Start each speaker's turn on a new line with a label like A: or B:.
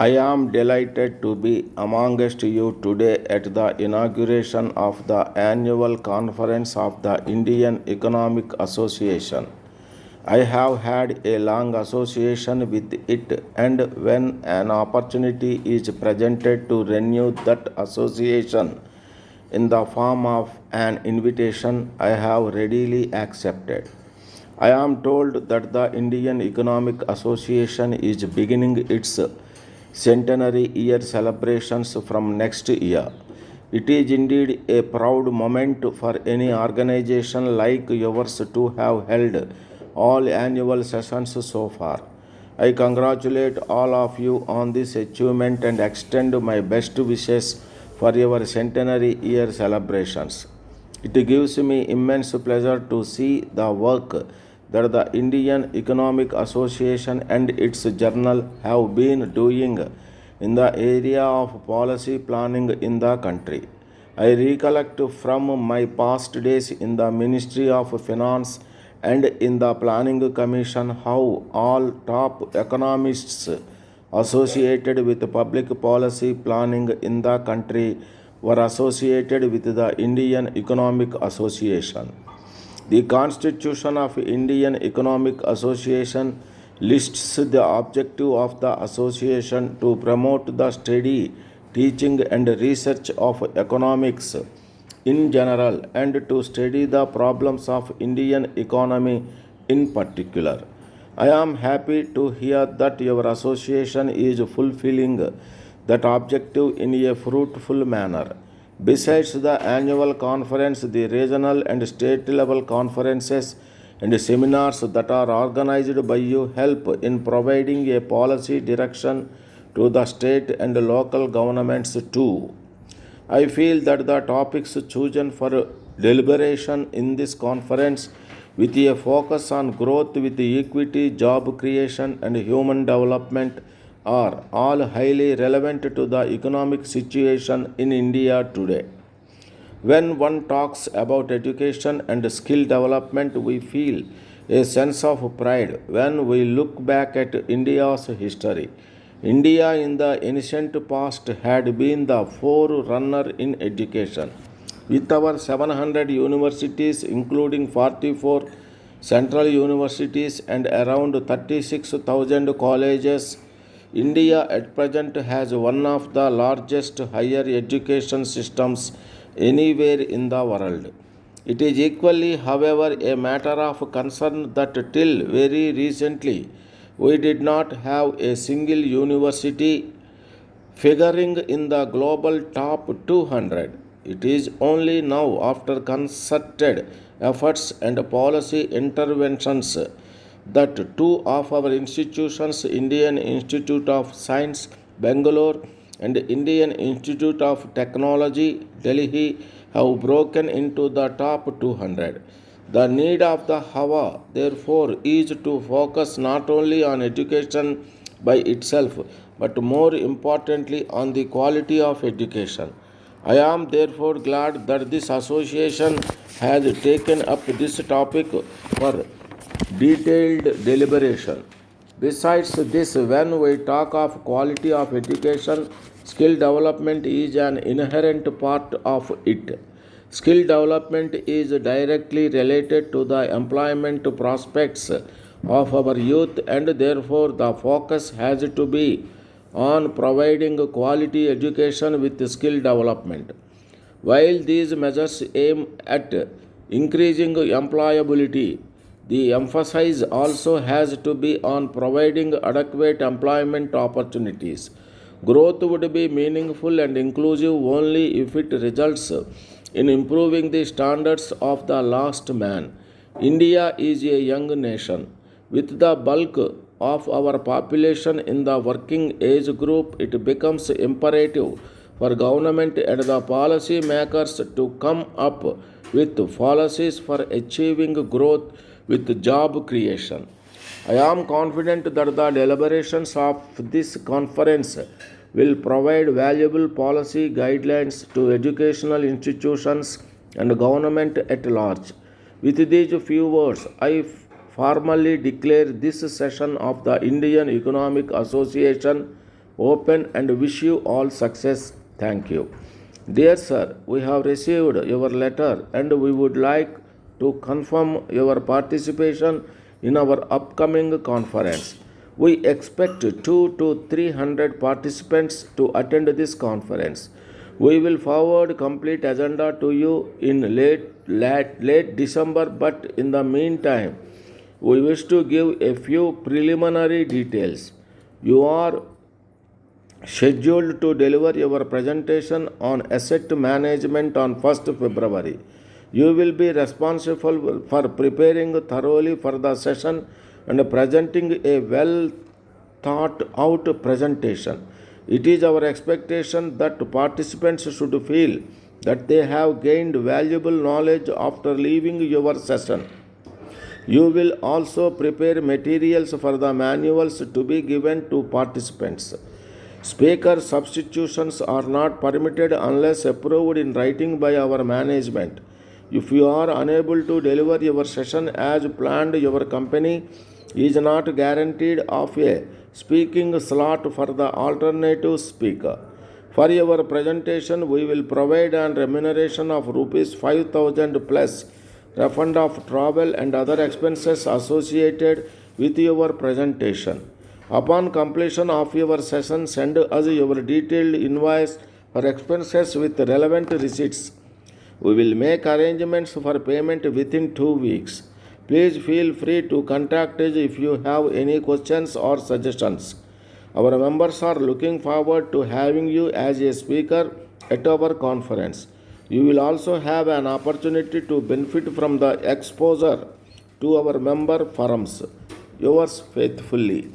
A: I am delighted to be amongst you today at the inauguration of the annual conference of the Indian Economic Association. I have had a long association with it, and when an opportunity is presented to renew that association in the form of an invitation, I have readily accepted. I am told that the Indian Economic Association is beginning its centenary year celebrations from next year. It is indeed a proud moment for any organization like yours to have held all annual sessions so far. I congratulate all of you on this achievement and extend my best wishes for your centenary year celebrations. It gives me immense pleasure to see the work that the Indian Economic Association and its journal have been doing in the area of policy planning in the country. I recollect from my past days in the Ministry of Finance and in the Planning Commission how all top economists associated with public policy planning in the country were associated with the Indian Economic Association. The Constitution of Indian Economic Association lists the objective of the association to promote the study, teaching and research of economics in general and to study the problems of Indian economy in particular. I am happy to hear that your association is fulfilling that objective in a fruitful manner. Besides the annual conference, the regional and state level conferences and seminars that are organized by you help in providing a policy direction to the state and local governments too. I feel that the topics chosen for deliberation in this conference, with a focus on growth with equity, job creation, and human development, are all highly relevant to the economic situation in India today. When one talks about education and skill development, we feel a sense of pride when we look back at India's history. India in the ancient past had been the forerunner in education. With our 700 universities, including 44 central universities and around 36,000 colleges, India at present has one of the largest higher education systems anywhere in the world. It is equally, however, a matter of concern that till very recently we did not have a single university figuring in the global top 200. It is only now, after concerted efforts and policy interventions, that two of our institutions, Indian Institute of Science, Bangalore, and Indian Institute of Technology, Delhi, have broken into the top 200. The need of the hour, therefore, is to focus not only on education by itself, but more importantly on the quality of education. I am therefore glad that this association has taken up this topic for detailed deliberation. Besides this, when we talk of quality of education, skill development is an inherent part of it. Skill development is directly related to the employment prospects of our youth, and therefore the focus has to be on providing quality education with skill development. While these measures aim at increasing employability, the emphasis also has to be on providing adequate employment opportunities. Growth would be meaningful and inclusive only if it results in improving the standards of the last man. India is a young nation. With the bulk of our population in the working age group, it becomes imperative for government and the policy makers to come up with policies for achieving growth with job creation. I am confident that the deliberations of this conference will provide valuable policy guidelines to educational institutions and government at large. With these few words, I formally declare this session of the Indian Economic Association open and wish you all success. Thank you. Dear sir, we have received your letter and we would like to confirm your participation in our upcoming conference. We expect 2 to 300 participants to attend this conference. We will forward complete agenda to you in late December, but in the meantime, we wish to give a few preliminary details. You are scheduled to deliver your presentation on asset management on 1st February. You will be responsible for preparing thoroughly for the session and presenting a well thought out presentation. It is our expectation that participants should feel that they have gained valuable knowledge after leaving your session. You will also prepare materials for the manuals to be given to participants. Speaker substitutions are not permitted unless approved in writing by our management. If you are unable to deliver your session as planned, your company is not guaranteed of a speaking slot for the alternative speaker. For your presentation, we will provide an remuneration of rupees 5,000 plus refund of travel and other expenses associated with your presentation. Upon completion of your session, send us your detailed invoice for expenses with relevant receipts. We will make arrangements for payment within 2 weeks. Please feel free to contact us if you have any questions or suggestions. Our members are looking forward to having you as a speaker at our conference. You will also have an opportunity to benefit from the exposure to our member forums. Yours faithfully.